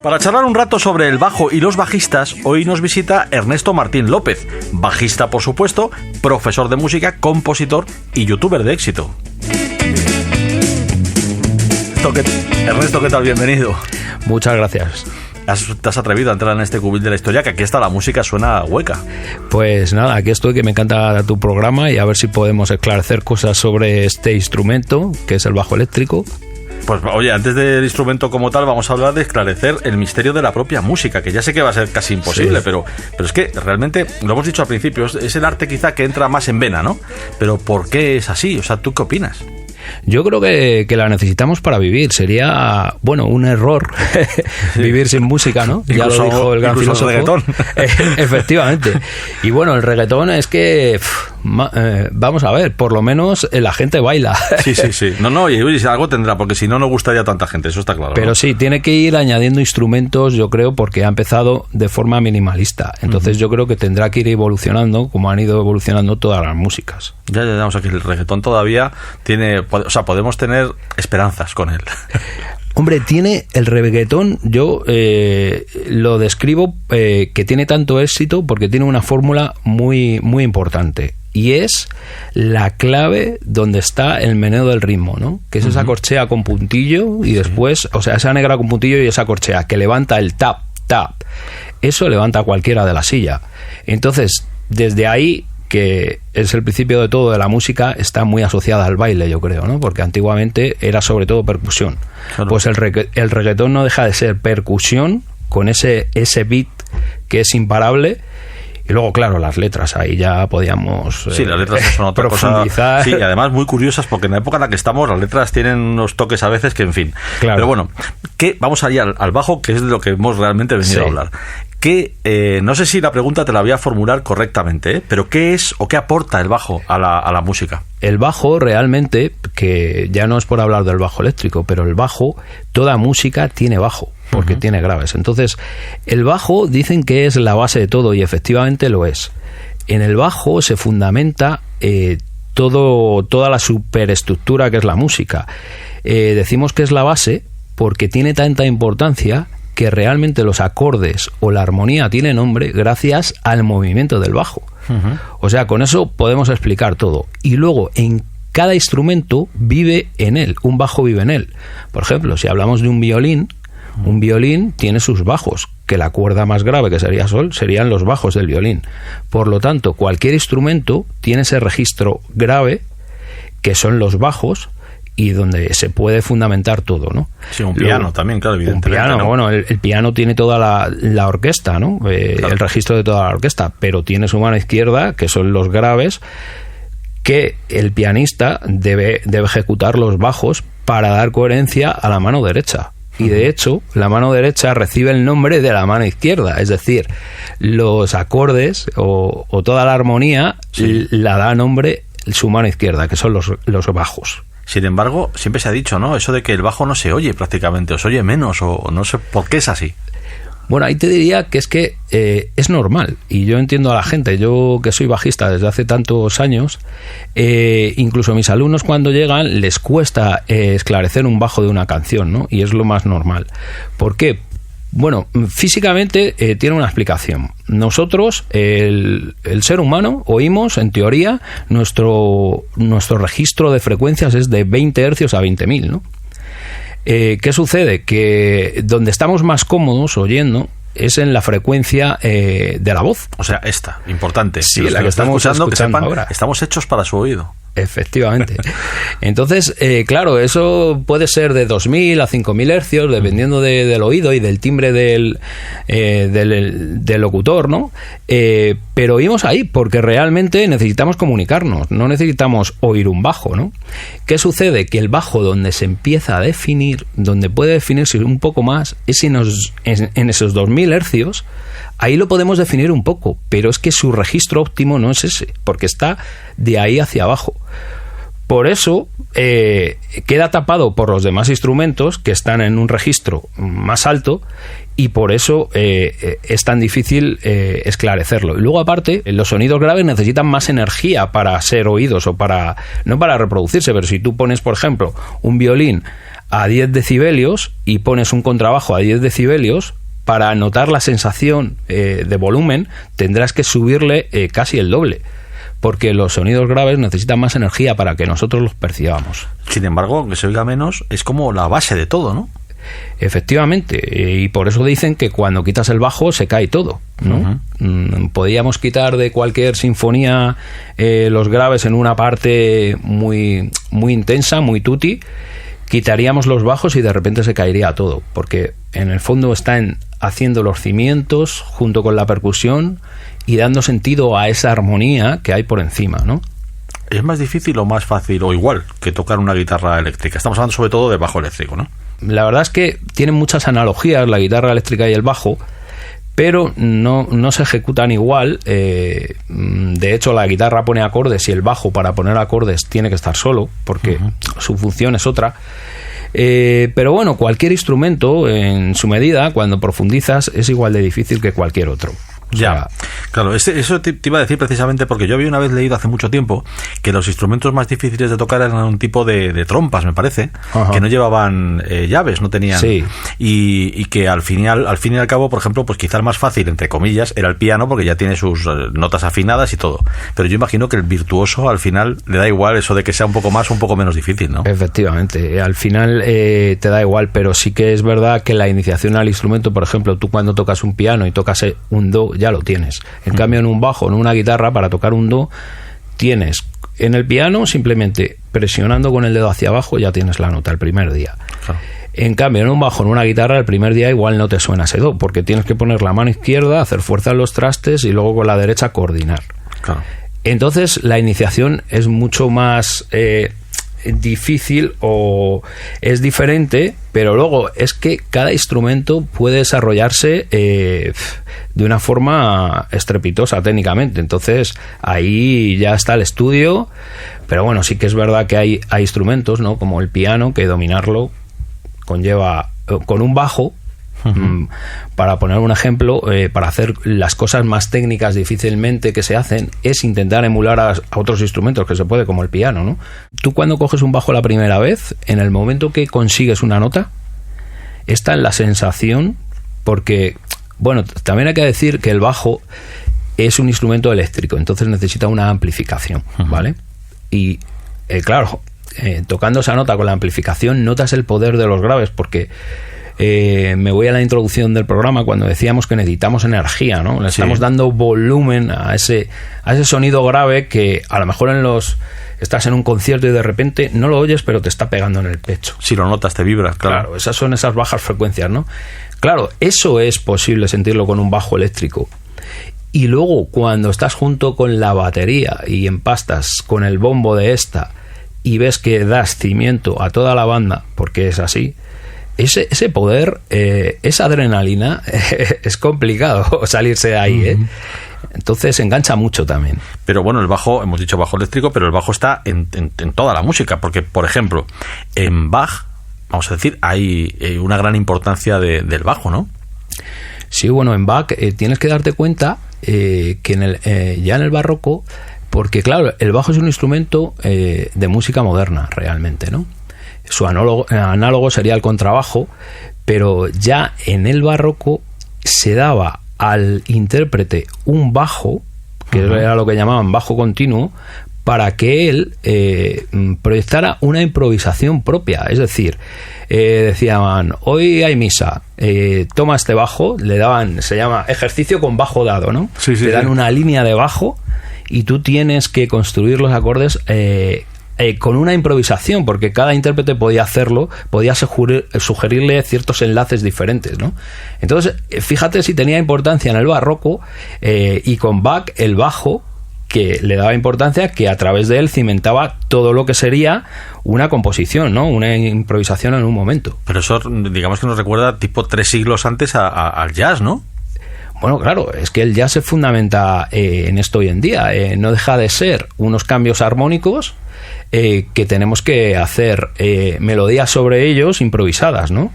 Para charlar un rato sobre el bajo y los bajistas, hoy nos visita Ernesto Martín López, bajista por supuesto, profesor de música, compositor y youtuber de éxito. Ernesto, ¿qué tal? Bienvenido. Muchas gracias. ¿Te has atrevido a entrar en este cubil de la historia? Que aquí está, la música suena hueca. Pues nada, aquí estoy, que me encanta tu programa y a ver si podemos esclarecer cosas sobre este instrumento, que es el bajo eléctrico. Pues oye, antes del instrumento como tal, vamos a hablar de esclarecer el misterio de la propia música, que ya sé que va a ser casi imposible, sí. pero es que realmente, lo hemos dicho al principio, es el arte quizá que entra más en vena, ¿no? Pero ¿por qué es así? O sea, ¿tú qué opinas? Yo creo que la necesitamos para vivir. Sería, bueno, un error vivir sin música, ¿no? Incluso, ya lo dijo el gran filósofo. El reggaetón. Efectivamente. Y bueno, el reggaetón es que, vamos a ver, por lo menos la gente baila. Sí. No, y algo tendrá, porque si no, no gustaría a tanta gente, eso está claro. Pero ¿no? Sí, tiene que ir añadiendo instrumentos, yo creo, porque ha empezado de forma minimalista. Entonces yo creo que tendrá que ir evolucionando, como han ido evolucionando todas las músicas. Ya, o sea, que el reggaetón todavía tiene... O sea, podemos tener esperanzas con él. Hombre, tiene el reggaetón, yo lo describo que tiene tanto éxito porque tiene una fórmula muy, muy importante. Y es la clave donde está el meneo del ritmo, ¿no? Que es esa corchea con puntillo y después, o sea, esa negra con puntillo y esa corchea que levanta el tap, tap. Eso levanta a cualquiera de la silla. Entonces, desde ahí, que es el principio de todo de la música, está muy asociada al baile, yo creo, ¿no? Porque antiguamente era sobre todo percusión. Claro. Pues el reggaetón no deja de ser percusión con ese beat que es imparable. Y luego, claro, las letras, ahí ya podíamos sí, las letras son otra profundizar. Cosa. Sí, y además muy curiosas, porque en la época en la que estamos, las letras tienen unos toques a veces que, en fin. Claro. Pero bueno, vamos allá al bajo, que es de lo que hemos realmente venido a hablar. Que no sé si la pregunta te la voy a formular correctamente, pero ¿qué es o qué aporta el bajo a la música? El bajo realmente, que ya no es por hablar del bajo eléctrico, pero el bajo, toda música tiene bajo, porque tiene graves. Entonces, el bajo dicen que es la base de todo, y efectivamente lo es. En el bajo se fundamenta toda la superestructura que es la música. Decimos que es la base porque tiene tanta importancia que realmente los acordes o la armonía tiene nombre gracias al movimiento del bajo. O sea, con eso podemos explicar todo. Y luego, en cada instrumento vive en él, un bajo vive en él. Por ejemplo, si hablamos de un violín tiene sus bajos, que la cuerda más grave, que sería sol, serían los bajos del violín. Por lo tanto, cualquier instrumento tiene ese registro grave, que son los bajos, y donde se puede fundamentar todo, ¿no? Sí, un piano luego, también, claro, evidentemente. Un piano, ¿no? Bueno, el piano tiene toda la orquesta, ¿no? Claro. El registro de toda la orquesta, pero tiene su mano izquierda, que son los graves, que el pianista debe ejecutar los bajos para dar coherencia a la mano derecha. Y de hecho, la mano derecha recibe el nombre de la mano izquierda, es decir, los acordes o toda la armonía la da nombre su mano izquierda, que son los bajos. Sin embargo, siempre se ha dicho, ¿no? Eso de que el bajo no se oye prácticamente, o se oye menos, o no sé por qué es así. Bueno, ahí te diría que es que es normal, y yo entiendo a la gente. Yo, que soy bajista desde hace tantos años, incluso a mis alumnos cuando llegan les cuesta esclarecer un bajo de una canción, ¿no? Y es lo más normal. ¿Por qué? Bueno, físicamente tiene una explicación. Nosotros, el ser humano, oímos, en teoría, nuestro registro de frecuencias es de 20 hercios a 20.000, ¿no? ¿Qué sucede? Que donde estamos más cómodos oyendo es en la frecuencia de la voz. O sea, esta, importante. Sí, la que estamos escuchando, que sepan, ahora. Estamos hechos para su oído. Efectivamente. Entonces, claro, eso puede ser de 2.000 a 5.000 hercios, dependiendo del oído y del timbre del locutor, ¿no? Pero oímos ahí porque realmente necesitamos comunicarnos, no necesitamos oír un bajo, ¿no? ¿Qué sucede? Que el bajo, donde se empieza a definir, donde puede definirse un poco más, es en esos 2.000 hercios. Ahí lo podemos definir un poco, pero es que su registro óptimo no es ese, porque está de ahí hacia abajo. Por eso queda tapado por los demás instrumentos que están en un registro más alto, y por eso es tan difícil esclarecerlo. Y luego, aparte, los sonidos graves necesitan más energía para ser oídos, o no para reproducirse, pero si tú pones, por ejemplo, un violín a 10 decibelios y pones un contrabajo a 10 decibelios, para notar la sensación de volumen tendrás que subirle casi el doble, porque los sonidos graves necesitan más energía para que nosotros los percibamos. Sin embargo, aunque se oiga menos, es como la base de todo, ¿no? Efectivamente, y por eso dicen que cuando quitas el bajo se cae todo, ¿no? Podríamos quitar de cualquier sinfonía los graves en una parte muy, muy intensa, muy tutti, quitaríamos los bajos y de repente se caería todo, porque en el fondo están haciendo los cimientos junto con la percusión y dando sentido a esa armonía que hay por encima, ¿no? ¿Es más difícil o más fácil o igual que tocar una guitarra eléctrica? Estamos hablando sobre todo de bajo eléctrico, ¿no? La verdad es que tienen muchas analogías la guitarra eléctrica y el bajo, pero no se ejecutan igual. De hecho, la guitarra pone acordes y el bajo, para poner acordes, tiene que estar solo, porque su función es otra. Pero bueno, cualquier instrumento en su medida, cuando profundizas, es igual de difícil que cualquier otro. Ya, claro, eso te iba a decir precisamente porque yo había una vez leído hace mucho tiempo que los instrumentos más difíciles de tocar eran un tipo de trompas, me parece, que no llevaban llaves, no tenían, sí. y que al fin y al cabo, por ejemplo, pues quizá el más fácil, entre comillas, era el piano, porque ya tiene sus notas afinadas y todo, pero yo imagino que el virtuoso al final le da igual eso de que sea un poco más o un poco menos difícil, ¿no? Efectivamente, al final te da igual, pero sí que es verdad que la iniciación al instrumento, por ejemplo, tú cuando tocas un piano y tocas un do, ya lo tienes. En cambio, en un bajo, en una guitarra, para tocar un do, tienes en el piano simplemente presionando con el dedo hacia abajo, ya tienes la nota el primer día. Claro. En cambio, en un bajo, en una guitarra, el primer día igual no te suena ese do, porque tienes que poner la mano izquierda, hacer fuerza en los trastes y luego con la derecha coordinar. Claro. Entonces, la iniciación es mucho más difícil o es diferente, pero luego es que cada instrumento puede desarrollarse de una forma estrepitosa técnicamente. Entonces ahí ya está el estudio, pero bueno, sí que es verdad que hay instrumentos, ¿no?, como el piano, que dominarlo conlleva con un bajo. Para poner un ejemplo, para hacer las cosas más técnicas difícilmente que se hacen es intentar emular a otros instrumentos que se puede, como el piano, ¿no? Tú cuando coges un bajo la primera vez, en el momento que consigues una nota, está en la sensación, porque, bueno, también hay que decir que el bajo es un instrumento eléctrico, entonces necesita una amplificación, ¿vale? Y claro, tocando esa nota con la amplificación notas el poder de los graves, porque me voy a la introducción del programa cuando decíamos que necesitamos energía, ¿no? Le estamos dando volumen a ese sonido grave que a lo mejor estás en un concierto y de repente no lo oyes, pero te está pegando en el pecho. Si lo notas, te vibra, claro. Esas son esas bajas frecuencias, ¿no? Claro, eso es posible sentirlo con un bajo eléctrico. Y luego, cuando estás junto con la batería y empastas con el bombo de esta y ves que das cimiento a toda la banda, porque es así, ese poder, esa adrenalina, es complicado salirse de ahí, ¿eh? Entonces engancha mucho también. Pero bueno, el bajo, hemos dicho bajo eléctrico, pero el bajo está en toda la música, porque, por ejemplo, en Bach, vamos a decir, hay una gran importancia del bajo, ¿no? Sí, bueno, en Bach tienes que darte cuenta que ya en el barroco, porque claro, el bajo es un instrumento de música moderna realmente, ¿no? Su análogo sería el contrabajo, pero ya en el barroco se daba al intérprete un bajo, que era lo que llamaban bajo continuo, para que él proyectara una improvisación propia. Es decir, decían, hoy hay misa, toma este bajo, le daban, se llama ejercicio con bajo dado, ¿no? Sí, te dan una línea de bajo y tú tienes que construir los acordes con una improvisación, porque cada intérprete podía hacerlo, podía sugerirle ciertos enlaces diferentes, ¿no? Entonces, fíjate si tenía importancia en el barroco, y con Bach el bajo, que le daba importancia, que a través de él cimentaba todo lo que sería una composición, ¿no? Una improvisación en un momento. Pero eso, digamos que nos recuerda tipo 3 siglos antes al jazz, ¿no? Bueno, claro, es que el jazz se fundamenta en esto hoy en día. No deja de ser unos cambios armónicos que tenemos que hacer melodías sobre ellos improvisadas, ¿no?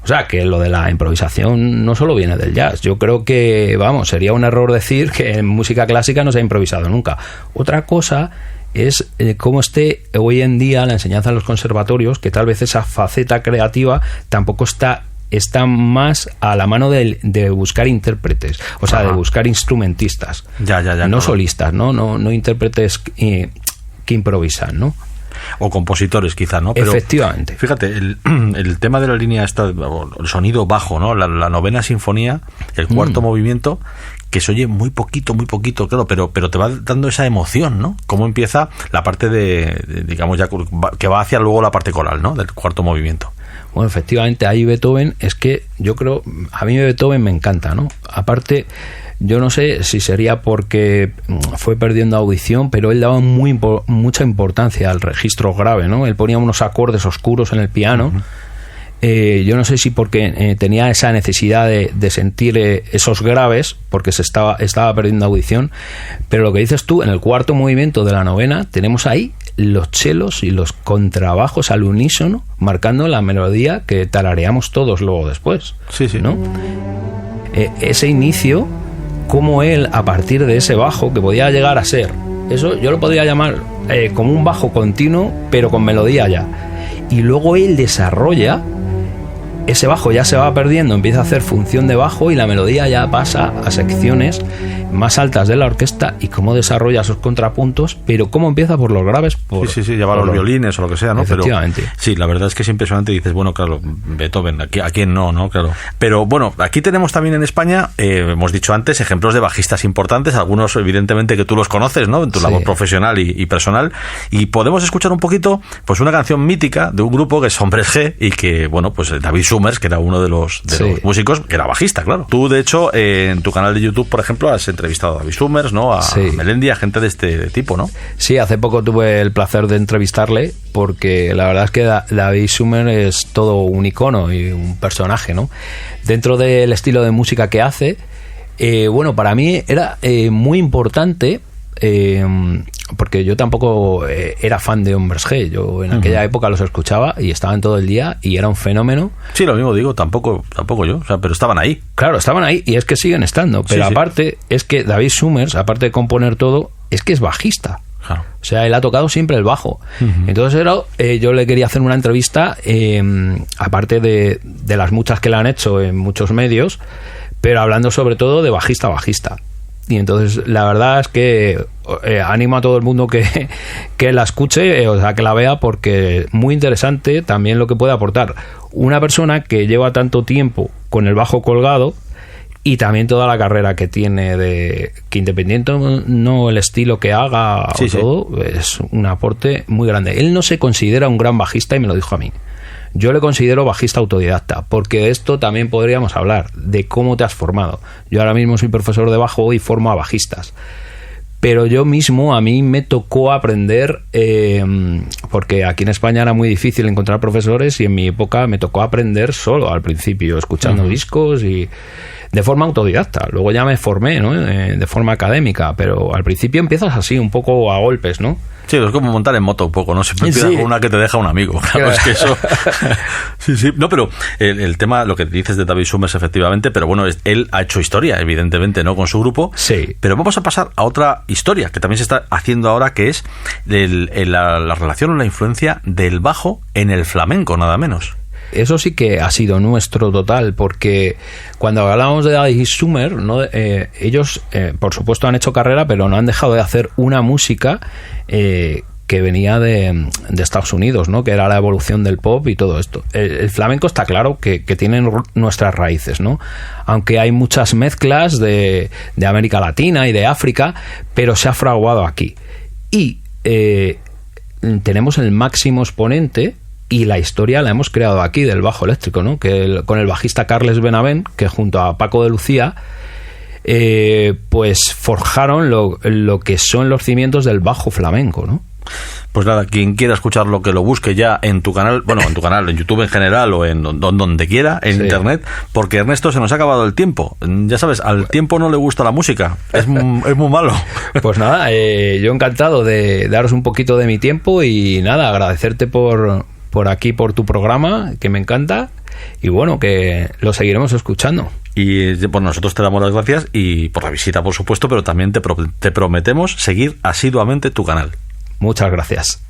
O sea, que lo de la improvisación no solo viene del jazz. Yo creo que, vamos, sería un error decir que en música clásica no se ha improvisado nunca. Otra cosa es cómo esté hoy en día la enseñanza en los conservatorios, que tal vez esa faceta creativa tampoco está más a la mano de buscar intérpretes, o sea, de buscar instrumentistas, no claro. Solistas, no intérpretes que improvisan, ¿no? O compositores, quizá, ¿no? Pero efectivamente. Fíjate, el tema de la línea esta, el sonido bajo, ¿no? La novena sinfonía, el cuarto movimiento, que se oye muy poquito, claro, pero te va dando esa emoción, ¿no? Cómo empieza la parte digamos, ya que va hacia luego la parte coral, ¿no? Del cuarto movimiento. Bueno, efectivamente, ahí Beethoven, es que yo creo, a mí Beethoven me encanta, ¿no? Aparte, yo no sé si sería porque fue perdiendo audición, pero él daba mucha importancia al registro grave, ¿no? Él ponía unos acordes oscuros en el piano. Yo no sé si porque tenía esa necesidad de sentir esos graves, porque estaba perdiendo audición, pero lo que dices tú, en el cuarto movimiento de la novena, tenemos ahí los chelos y los contrabajos al unísono, marcando la melodía que tarareamos todos luego después. Sí, ¿no? Ese inicio, como él, a partir de ese bajo, que podía llegar a ser, eso yo lo podría llamar como un bajo continuo, pero con melodía ya. Y luego él desarrolla, ese bajo ya se va perdiendo, empieza a hacer función de bajo y la melodía ya pasa a secciones más altas de la orquesta, y cómo desarrolla esos contrapuntos, pero cómo empieza por los graves. Sí, lleva los violines o lo que sea, ¿no? Efectivamente. Pero, sí, la verdad es que es impresionante. Dices, bueno, claro, Beethoven, ¿a quién no? Claro. Pero bueno, aquí tenemos también en España, hemos dicho antes, ejemplos de bajistas importantes, algunos evidentemente que tú los conoces, ¿no? En tu labor profesional y personal, y podemos escuchar un poquito, pues una canción mítica de un grupo que es Hombres G, y que, bueno, pues David Summers, que era uno de los músicos, que era bajista, claro. Tú, de hecho, en tu canal de YouTube, por ejemplo, has entrevistado a David Summers, ¿no? A Melendi, a gente de este tipo, ¿no? Sí, hace poco tuve el placer de entrevistarle, porque la verdad es que David Summers es todo un icono y un personaje, ¿no? Dentro del estilo de música que hace, bueno, para mí era muy importante, porque yo tampoco era fan de Hombres G. Yo en aquella época los escuchaba y estaban todo el día y era un fenómeno. Sí, lo mismo digo, tampoco yo, o sea, pero estaban ahí. Claro, estaban ahí, y es que siguen estando, pero aparte es que David Summers, aparte de componer todo, es que es bajista. Claro. O sea, él ha tocado siempre el bajo. Entonces yo le quería hacer una entrevista, aparte de las muchas que le han hecho en muchos medios, pero hablando sobre todo de bajista. Y entonces la verdad es que animo a todo el mundo que la escuche, o sea, que la vea, porque muy interesante también lo que puede aportar una persona que lleva tanto tiempo con el bajo colgado, y también toda la carrera que tiene, que independiente no el estilo que haga o todo, es un aporte muy grande. Él no se considera un gran bajista, y me lo dijo a mí. Yo le considero bajista autodidacta, porque de esto también podríamos hablar, de cómo te has formado. Yo ahora mismo soy profesor de bajo y formo a bajistas. Pero yo mismo, a mí me tocó aprender, porque aquí en España era muy difícil encontrar profesores, y en mi época me tocó aprender solo al principio, escuchando discos y de forma autodidacta. Luego ya me formé, ¿no? De forma académica, pero al principio empiezas así, un poco a golpes, ¿no? Sí, es como montar en moto un poco, ¿no? Siempre empiezas con una que te deja un amigo. Claro, es que eso... sí. No, pero el tema, lo que dices de David Summers, efectivamente, pero bueno, él ha hecho historia, evidentemente, ¿no? Con su grupo. Sí. Pero vamos a pasar a otra historia que también se está haciendo ahora, que es la relación o la influencia del bajo en el flamenco, nada menos. Eso sí que ha sido nuestro total, porque cuando hablábamos de David Summers, ¿no? Ellos, por supuesto, han hecho carrera, pero no han dejado de hacer una música que venía de Estados Unidos, ¿no? Que era la evolución del pop y todo esto. El flamenco está claro que tiene nuestras raíces, ¿no? Aunque hay muchas mezclas de América Latina y de África, pero se ha fraguado aquí. Y tenemos el máximo exponente, y la historia la hemos creado aquí, del bajo eléctrico, ¿no? Con el bajista Carles Benavent, que junto a Paco de Lucía pues forjaron lo que son los cimientos del bajo flamenco, ¿no? Pues nada, quien quiera escucharlo, que lo busque ya en tu canal, en YouTube en general, o en donde quiera, en internet, porque Ernesto, se nos ha acabado el tiempo. Ya sabes, al tiempo no le gusta la música, es muy malo. Pues nada, yo encantado de daros un poquito de mi tiempo, y nada, agradecerte por aquí, por tu programa, que me encanta, y bueno, que lo seguiremos escuchando. Y pues nosotros te damos las gracias, y por la visita, por supuesto, pero también te prometemos seguir asiduamente tu canal. Muchas gracias.